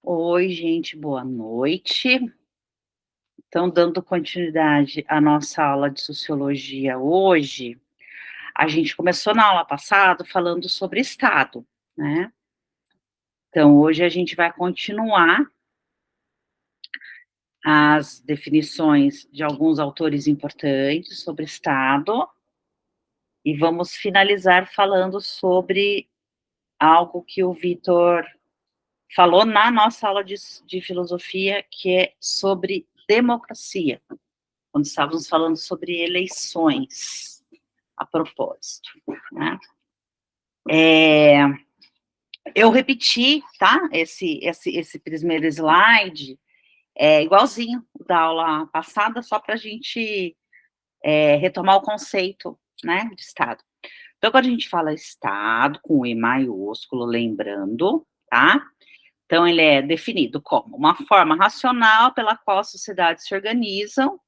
Oi, gente, boa noite. Então, dando continuidade à nossa aula de sociologia hoje, a gente começou na aula passada falando sobre Estado, né? Então, hoje a gente vai continuar as definições de alguns autores importantes sobre Estado e vamos finalizar falando sobre algo que o Vitor falou na nossa aula de filosofia, que é sobre democracia, quando estávamos falando sobre eleições, a propósito, né? Eu repeti, tá, esse primeiro slide, igualzinho da aula passada, só para a gente retomar o conceito, né, de Estado. Então, quando a gente fala Estado, com E maiúsculo, lembrando, tá? Então, ele é definido como uma forma racional pela qual as sociedades se organizam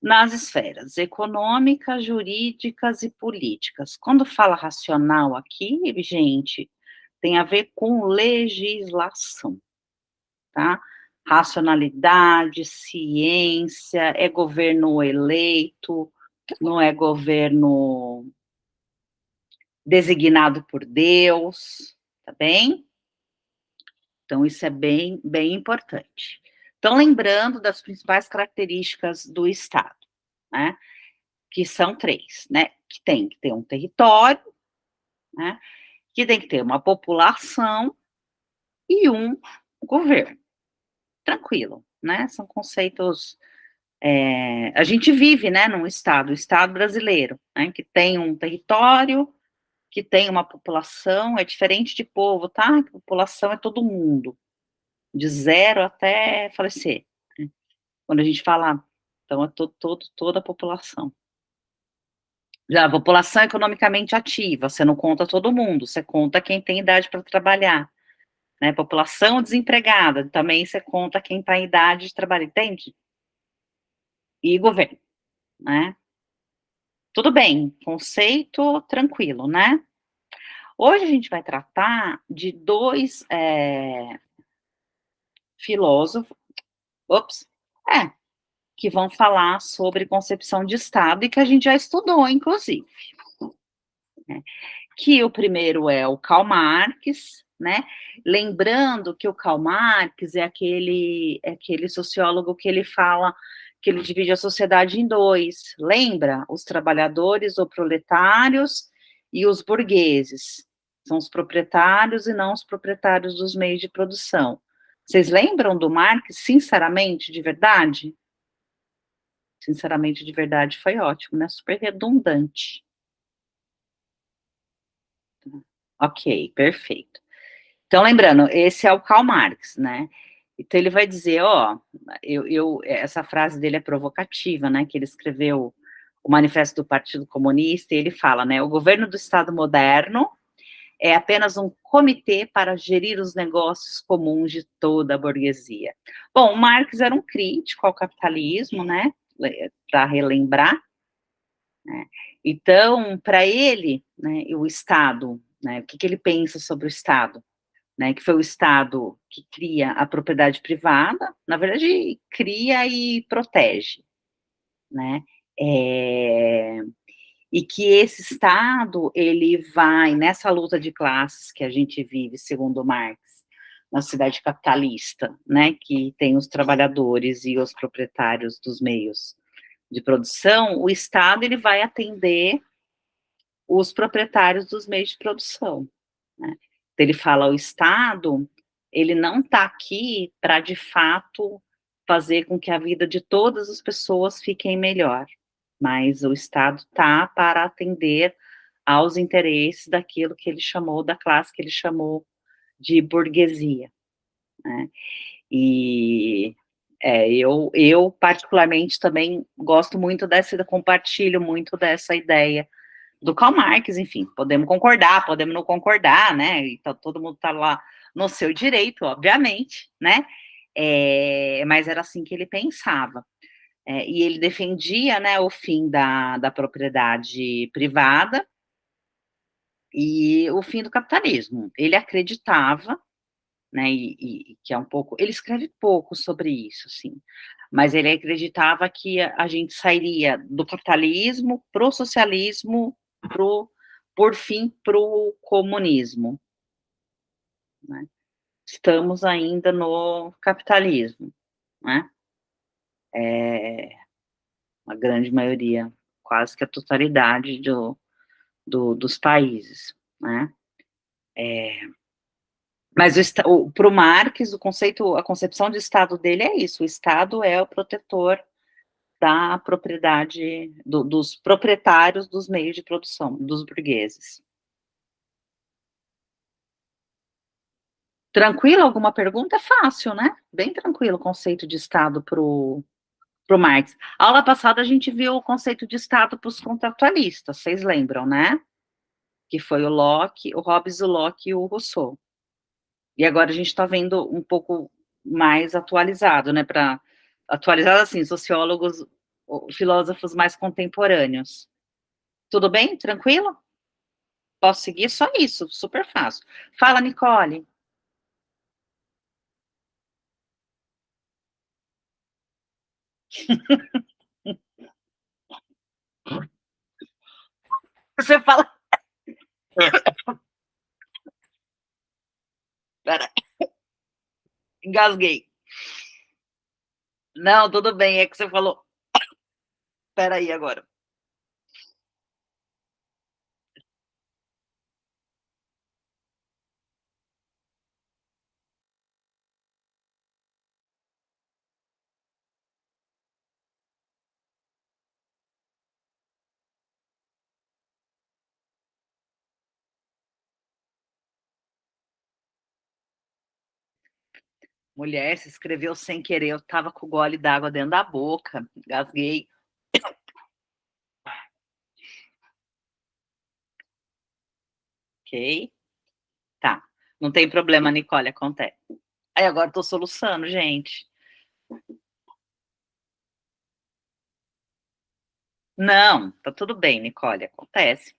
nas esferas econômicas, jurídicas e políticas. Quando fala racional aqui, gente, tem a ver com legislação, tá? Racionalidade, ciência, é governo eleito, não é governo designado por Deus, tá bem? Então, isso é bem, bem importante. Então, lembrando das principais características do Estado, né? Que são três, né? Que tem que ter um território, né? Que tem que ter uma população e um governo. Tranquilo, né? São conceitos. A gente vive, né, num Estado, o Estado brasileiro, né? Que tem um território, que tem uma população, é diferente de povo, tá? População é todo mundo, de zero até falecer. Né? Quando a gente fala, então é toda a população. Já a população economicamente ativa, você não conta todo mundo, você conta quem tem idade para trabalhar, né? População desempregada, também você conta quem está em idade de trabalhar, entende? E governo, né? Tudo bem, conceito tranquilo, né? Hoje a gente vai tratar de dois filósofos, ops, que vão falar sobre concepção de Estado e que a gente já estudou, inclusive. Né? Que o primeiro é o Karl Marx, né? Lembrando que o Karl Marx é aquele sociólogo que ele fala que ele divide a sociedade em dois. Lembra? Os trabalhadores ou proletários e os burgueses. São os proprietários e não os proprietários dos meios de produção. Vocês lembram do Marx, sinceramente, de verdade? Sinceramente, de verdade, foi ótimo, né? Super redundante. Ok, perfeito. Então, lembrando, esse é o Karl Marx, né? Então, ele vai dizer, ó, essa frase dele é provocativa, né? Que ele escreveu o Manifesto do Partido Comunista, e ele fala, né? O governo do Estado moderno é apenas um comitê para gerir os negócios comuns de toda a burguesia. Bom, Marx era um crítico ao capitalismo, né? Para relembrar, né? Então, para ele, né, o Estado, né, o que ele pensa sobre o Estado? Né, que foi o Estado que cria a propriedade privada, na verdade, cria e protege, né, e que esse Estado, ele vai, nessa luta de classes que a gente vive, segundo Marx, na sociedade capitalista, né, que tem os trabalhadores e os proprietários dos meios de produção, o Estado, ele vai atender os proprietários dos meios de produção, né? Ele fala, o Estado, ele não está aqui para, de fato, fazer com que a vida de todas as pessoas fiquem melhor, mas o Estado está para atender aos interesses daquilo que ele chamou, da classe que ele chamou de burguesia, né? E eu particularmente também gosto muito compartilho muito dessa ideia do Karl Marx, enfim, podemos concordar, podemos não concordar, né? Então, todo mundo está lá no seu direito, obviamente, né? Mas era assim que ele pensava. E ele defendia, né, o fim da propriedade privada e o fim do capitalismo. Ele acreditava, né, e que é um pouco, ele escreve pouco sobre isso, assim, mas ele acreditava que a gente sairia do capitalismo pro socialismo, por fim, pro comunismo, né. Estamos ainda no capitalismo, né, a grande maioria, quase que a totalidade dos países, né. Mas para o Marx, o conceito, a concepção de Estado dele é isso: o Estado é o protetor da propriedade, dos proprietários dos meios de produção, dos burgueses. Tranquilo? Alguma pergunta? É fácil, né? Bem tranquilo o conceito de Estado para o Marx. A aula passada a gente viu o conceito de Estado para os contratualistas, vocês lembram, né? Que foi o Locke, o Hobbes, o Locke e o Rousseau. E agora a gente está vendo um pouco mais atualizado, né? Para atualizado assim, sociólogos, filósofos mais contemporâneos. Tudo bem? Tranquilo? Posso seguir? Só isso, super fácil. Fala, Nicole. Você fala. Pera, engasguei. Não, tudo bem, é que você falou. Pera aí agora. Mulher, se escreveu sem querer, eu tava com o gole d'água dentro da boca, engasguei. Ok? Tá. Não tem problema, Nicole, acontece. Aí agora tô soluçando, gente. Não, tá tudo bem, Nicole, acontece.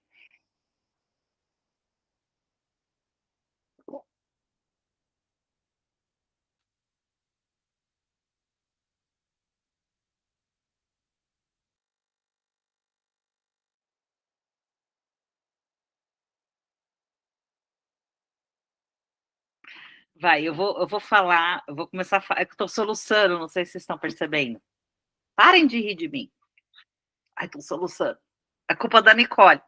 Vai, eu vou falar, eu vou começar a falar, é que eu tô soluçando, não sei se vocês estão percebendo. Parem de rir de mim. Ai, tô soluçando. A culpa da Nicole.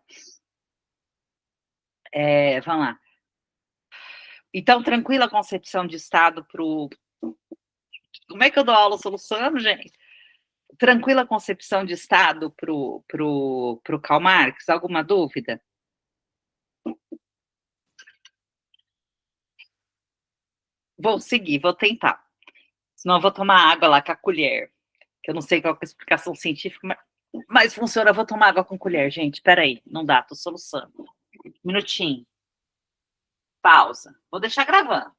Vamos lá. Então, tranquila a concepção de Estado pro... Como é que eu dou aula soluçando, gente? Tranquila a concepção de Estado pro Karl Marx? Alguma dúvida? Vou seguir, vou tentar. Senão eu vou tomar água lá com a colher. Que eu não sei qual é a explicação científica, mas funciona. Eu vou tomar água com colher, gente. Espera aí, não dá, tô soluçando. Minutinho. Pausa. Vou deixar gravando.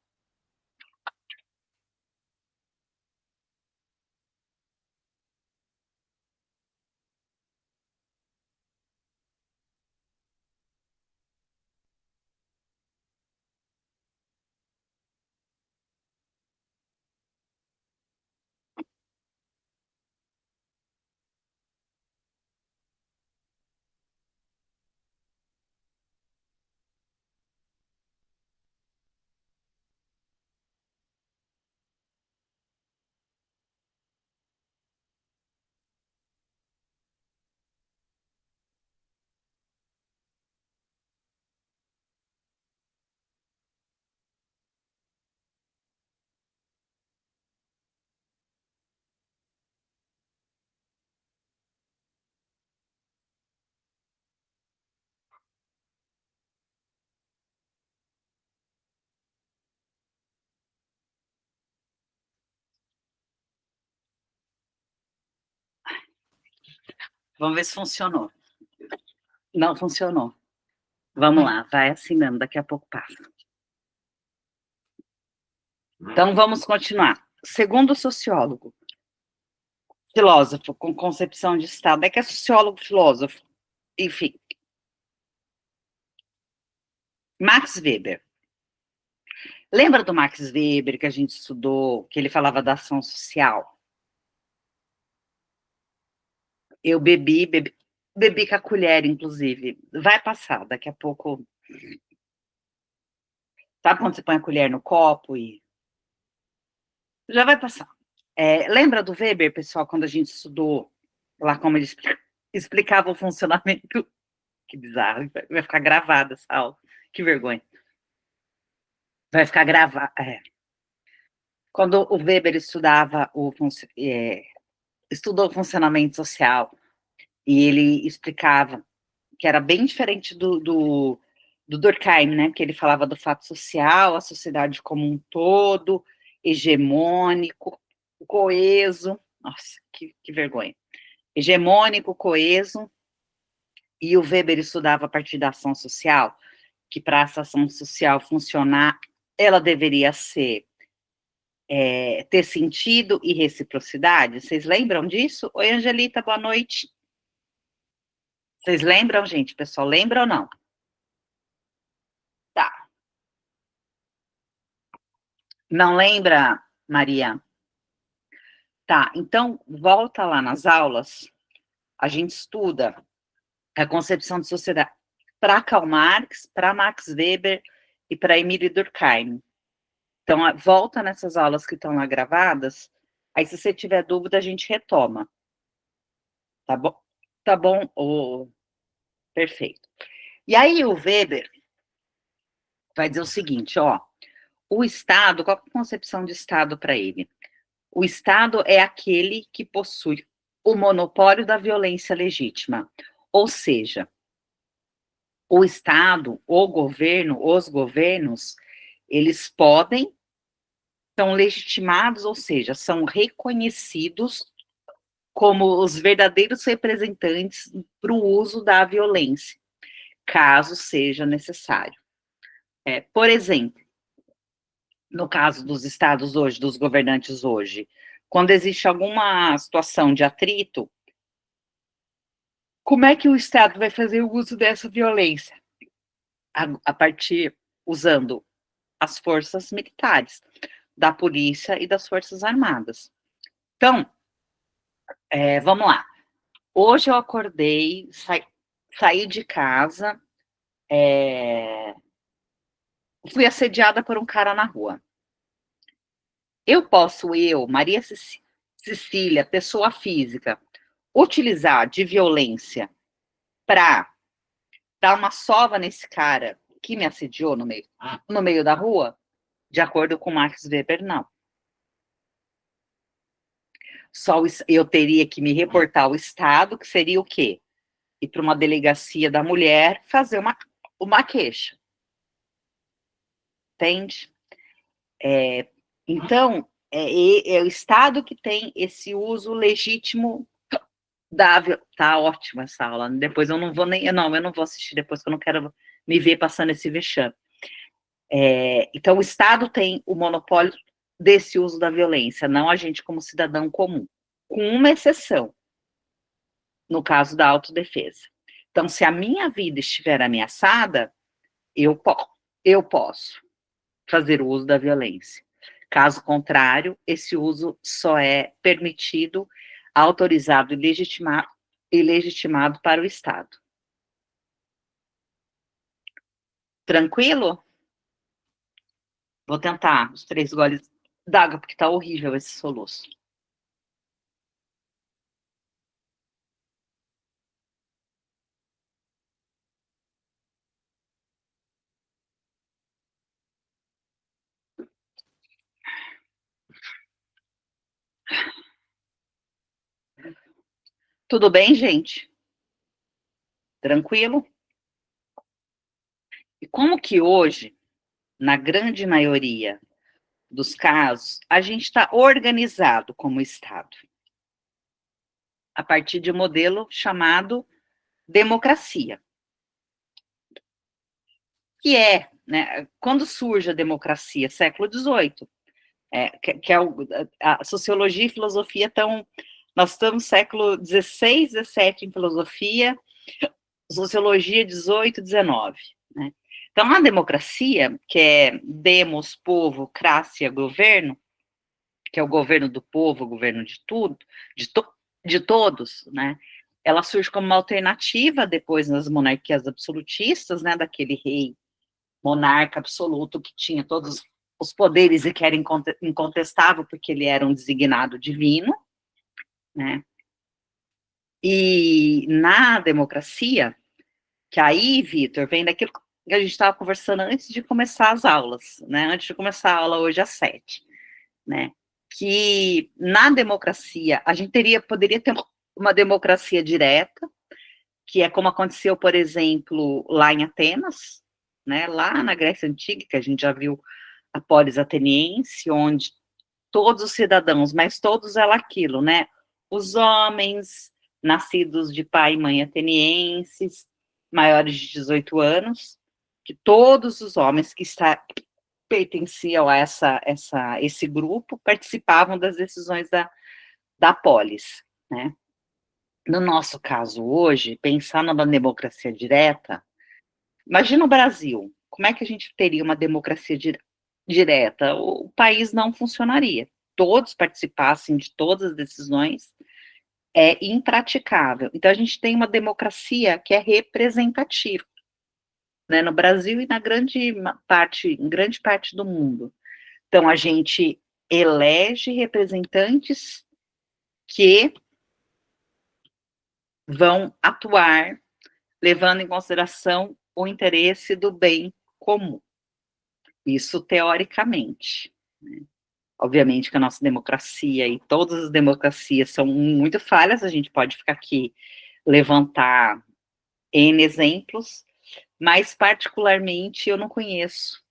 Vamos ver se funcionou. Não funcionou. Vamos lá, vai assim mesmo, daqui a pouco passa. Então vamos continuar. Segundo o sociólogo, filósofo com concepção de Estado, é que é sociólogo, filósofo, enfim, Max Weber. Lembra do Max Weber, que a gente estudou, que ele falava da ação social? Eu bebi com a colher, inclusive. Vai passar, daqui a pouco. Sabe quando você põe a colher no copo e. Já vai passar. Lembra do Weber, pessoal, quando a gente estudou lá como ele explicava o funcionamento? Que bizarro, vai ficar gravada essa aula. Que vergonha. Vai ficar gravada. Quando o Weber estudou o funcionamento social, e ele explicava que era bem diferente do Durkheim, né? Que ele falava do fato social, a sociedade como um todo, hegemônico, coeso. Nossa, que vergonha. Hegemônico, coeso. E o Weber estudava a partir da ação social, que para essa ação social funcionar, ela deveria ter sentido e reciprocidade. Vocês lembram disso? Oi, Angelita, boa noite. Vocês lembram, gente? Pessoal, lembra ou não? Tá. Não lembra, Maria? Tá, então volta lá nas aulas, a gente estuda a concepção de sociedade para Karl Marx, para Max Weber e para Emile Durkheim. Então, volta nessas aulas que estão lá gravadas, aí se você tiver dúvida, a gente retoma. Tá bom? Tá bom? Perfeito. E aí o Weber vai dizer o seguinte, ó, o Estado, qual é a concepção de Estado para ele? O Estado é aquele que possui o monopólio da violência legítima, ou seja, o Estado, o governo, os governos, eles podem, são legitimados, ou seja, são reconhecidos como os verdadeiros representantes para o uso da violência, caso seja necessário. Por exemplo, no caso dos estados hoje, dos governantes hoje, quando existe alguma situação de atrito, como é que o Estado vai fazer o uso dessa violência? A partir, usando as forças militares, da polícia e das forças armadas. Então, vamos lá. Hoje eu acordei, saí de casa, fui assediada por um cara na rua. Maria Cecília, pessoa física, utilizar de violência para dar uma sova nesse cara que me assediou no meio da rua? De acordo com Max Weber, não. Eu teria que me reportar ao Estado, que seria o quê? Ir para uma delegacia da mulher fazer uma queixa. Entende? Então, é o Estado que tem esse uso legítimo da... Tá ótima essa aula. Depois eu não vou eu não vou assistir depois, que eu não quero me ver passando esse vexame. Então, o Estado tem o monopólio desse uso da violência, não a gente como cidadão comum, com uma exceção, no caso da autodefesa. Então, se a minha vida estiver ameaçada, eu posso fazer o uso da violência. Caso contrário, esse uso só é permitido, autorizado e legitimado para o Estado. Tranquilo? Vou tentar os 3 goles d'água, porque tá horrível esse soluço. Tudo bem, gente? Tranquilo? E como que hoje, na grande maioria dos casos, a gente está organizado como Estado? A partir de um modelo chamado democracia. Que né, quando surge a democracia? Século XVIII. A sociologia e filosofia estão... Nós estamos no século XVI, XVII em filosofia, sociologia 18, 19. Né? Então, a democracia, que é demos, povo, crácia, governo, que é o governo do povo, o governo de tudo, de todos, né? Ela surge como uma alternativa depois nas monarquias absolutistas, né? Daquele rei monarca absoluto que tinha todos os poderes e que era incontestável porque ele era um designado divino, né? E na democracia, que aí, Vitor, vem daquilo que a gente estava conversando antes de começar as aulas, né? Antes de começar a aula hoje às 7, né? Que na democracia a gente poderia ter uma democracia direta, que é como aconteceu, por exemplo, lá em Atenas, né? Lá na Grécia Antiga, que a gente já viu a polis ateniense, onde todos os cidadãos, mas todos ela aquilo, né? Os homens nascidos de pai e mãe atenienses, maiores de 18 anos, que todos os homens que pertenciam a esse grupo participavam das decisões da polis, né? No nosso caso hoje, pensar numa democracia direta, imagina o Brasil, como é que a gente teria uma democracia direta? O país não funcionaria. Todos participassem de todas as decisões, é impraticável. Então, a gente tem uma democracia que é representativa, né, no Brasil e em grande parte do mundo. Então, a gente elege representantes que vão atuar levando em consideração o interesse do bem comum. Isso teoricamente, né? Obviamente que a nossa democracia e todas as democracias são muito falhas, a gente pode ficar aqui levantar N exemplos, mas particularmente eu não conheço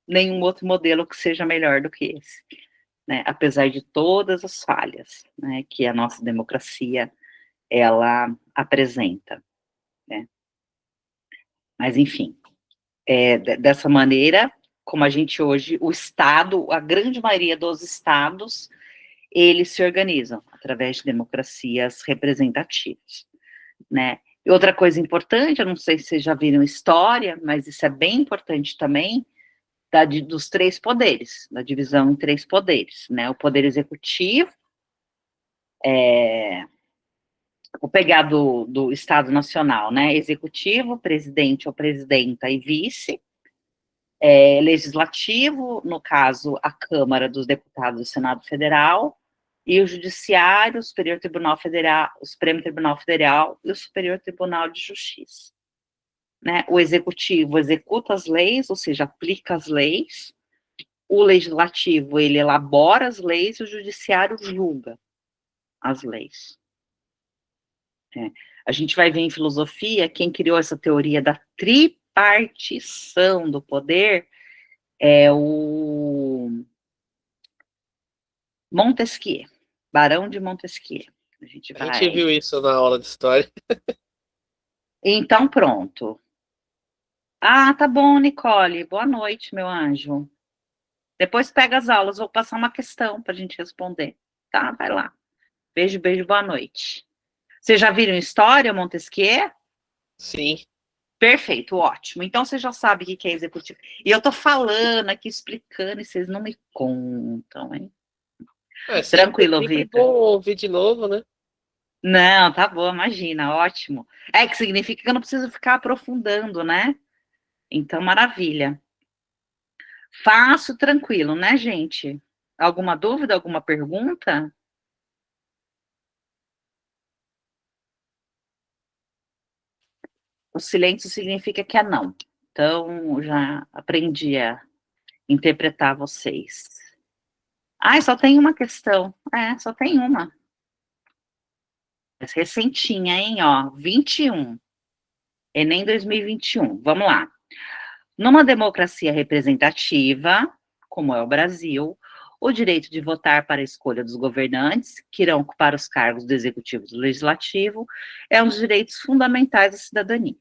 nenhum outro modelo que seja melhor do que esse, né? Apesar de todas as falhas, né, que a nossa democracia ela apresenta, né? Mas enfim, dessa maneira, como a gente hoje, o Estado, a grande maioria dos estados, eles se organizam através de democracias representativas, né? E outra coisa importante, eu não sei se vocês já viram história, mas isso é bem importante também, dos três poderes, da divisão em três poderes, né? O poder executivo, vou pegar do Estado Nacional, né? Executivo, presidente ou presidenta e vice, legislativo, no caso, a Câmara dos Deputados do Senado Federal, e o Judiciário, o Superior Tribunal Federal, o Supremo Tribunal Federal e o Superior Tribunal de Justiça, né? O Executivo executa as leis, ou seja, aplica as leis, o Legislativo, ele elabora as leis, e o Judiciário julga as leis. A gente vai ver em filosofia, quem criou essa teoria da tripartição do poder é o Montesquieu, Barão de Montesquieu. A gente A gente vai. viu isso na aula de história. Então, pronto. Ah, tá bom, Nicole. Boa noite, meu anjo. Depois pega as aulas, vou passar uma questão para a gente responder. Tá? Vai lá. Beijo, beijo, boa noite. Vocês já viram história, Montesquieu? Sim. Perfeito, ótimo. Então você já sabe o que é executivo. E eu tô falando aqui, explicando, e vocês não me contam, hein? É Tranquilo, sempre Vitor. bom ouvir de novo, né? Não, tá bom, imagina, ótimo. É que significa que eu não preciso ficar aprofundando, né? Então, maravilha. Faço tranquilo, né, gente? Alguma dúvida, alguma pergunta? O silêncio significa que é não. Então, já aprendi a interpretar vocês. Ah, só tem uma questão. Só tem uma. Mas recentinha, hein, ó, 21. Enem 2021. Vamos lá. Numa democracia representativa, como é o Brasil, o direito de votar para a escolha dos governantes, que irão ocupar os cargos do executivo e do legislativo, é um dos direitos fundamentais da cidadania.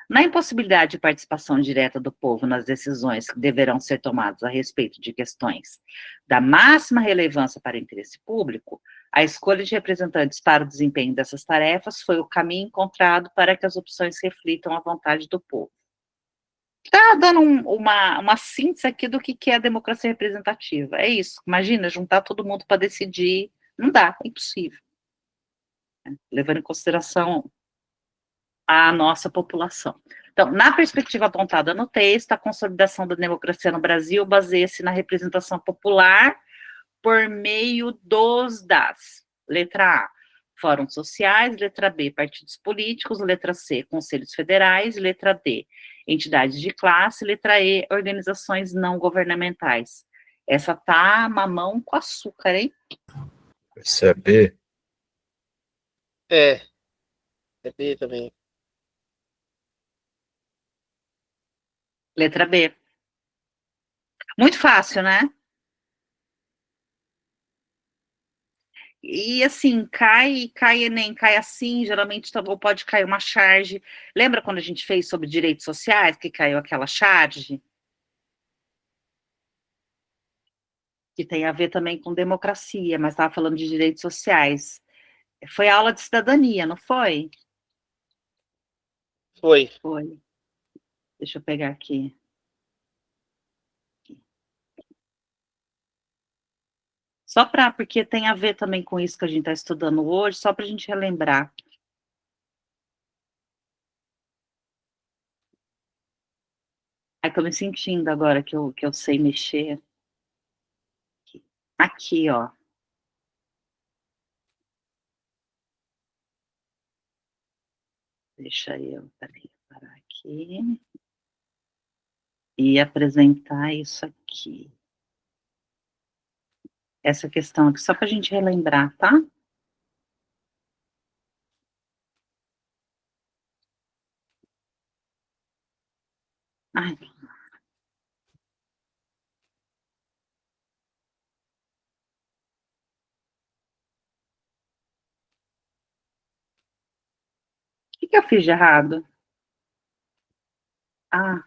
Na impossibilidade de participação direta do povo nas decisões que deverão ser tomadas a respeito de questões da máxima relevância para o interesse público, a escolha de representantes para o desempenho dessas tarefas foi o caminho encontrado para que as opções reflitam a vontade do povo. Tá dando uma síntese aqui do que é a democracia representativa. É isso. Imagina, juntar todo mundo para decidir. Não dá, é impossível. Levando em consideração a nossa população. Então, na perspectiva apontada no texto, a consolidação da democracia no Brasil baseia-se na representação popular por meio das. Letra A, fóruns sociais, letra B, partidos políticos, letra C, conselhos federais, letra D, entidades de classe, letra E, organizações não governamentais. Essa tá mamão com açúcar, hein? Esse é B. É, é B também. Letra B. Muito fácil, né? E assim, cai Enem, cai assim, geralmente ou pode cair uma charge. Lembra quando a gente fez sobre direitos sociais, que caiu aquela charge? Que tem a ver também com democracia, mas estava falando de direitos sociais. Foi aula de cidadania, não foi? Foi. Foi. Deixa eu pegar aqui. Só para, porque tem a ver também com isso que a gente está estudando hoje, só para a gente relembrar. Ai, estou me sentindo agora que eu sei mexer. Aqui, ó. Deixa eu, peraí, parar aqui. E apresentar isso aqui. Essa questão aqui, só para a gente relembrar, tá? Ai. O que eu fiz de errado? Ah,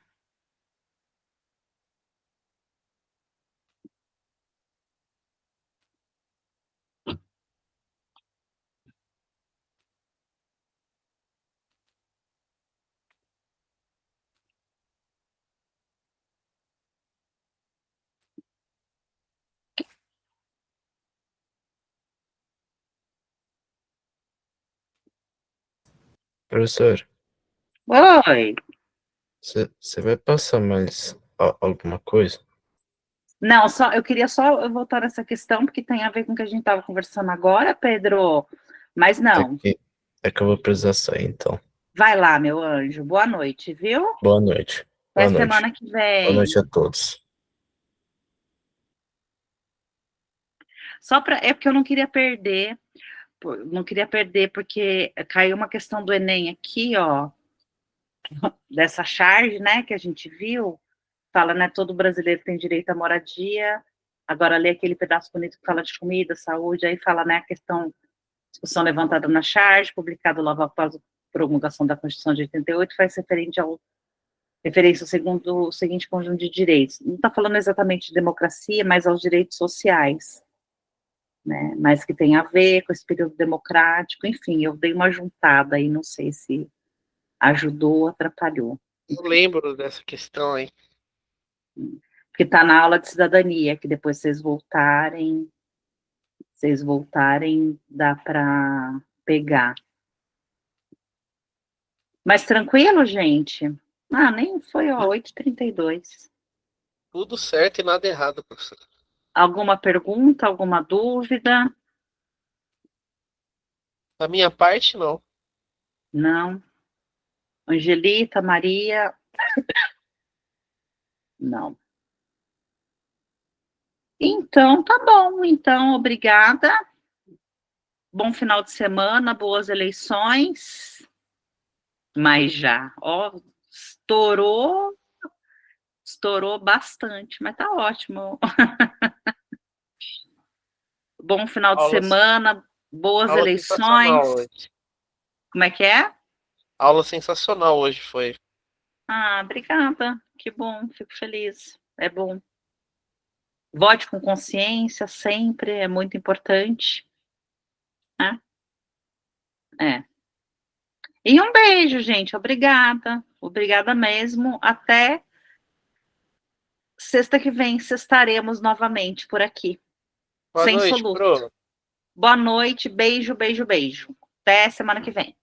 Professor, oi. você vai passar mais alguma coisa? Não, só eu queria só voltar nessa questão, porque tem a ver com o que a gente estava conversando agora, Pedro. Mas É não. que, é que eu vou precisar sair, então. Vai lá, meu anjo. Boa noite, viu? Boa noite. Até Boa noite. semana que Boa noite vem. a todos. Só para. É porque eu não queria perder. Não queria perder, porque caiu uma questão do Enem aqui, ó. Dessa charge, né, que a gente viu. Fala, né? Todo brasileiro tem direito à moradia. Agora lê aquele pedaço bonito que fala de comida, saúde, aí fala, né, a questão, discussão levantada na charge, publicado logo após a promulgação da Constituição de 88, faz referência ao segundo, o seguinte conjunto de direitos. Não está falando exatamente de democracia, mas aos direitos sociais, né, mas que tem a ver com esse período democrático, enfim, eu dei uma juntada aí, não sei se ajudou ou atrapalhou. Eu lembro dessa questão aí. Porque está na aula de cidadania, que depois vocês voltarem, dá para pegar. Mas tranquilo, gente? Ah, nem foi, ó, 8h32. Tudo certo e nada errado, professor. Alguma pergunta, alguma dúvida? Da minha parte, não. Não. Angelita, Maria? Não. Então, tá bom. Então, obrigada. Bom final de semana, boas eleições. Mas já, ó, estourou bastante, mas tá ótimo. Bom final de Aula, semana, boas aula eleições. sensacional hoje. Como é que é? Aula sensacional hoje foi. Ah, obrigada. Que bom, fico feliz. É bom. Vote com consciência sempre, é muito importante, né? É. E um beijo, gente. Obrigada. Obrigada mesmo. Até sexta que vem, sextaremos novamente por aqui. Boa Sem noite, soluço. Pro. Boa noite, beijo, beijo, beijo. Até semana que vem.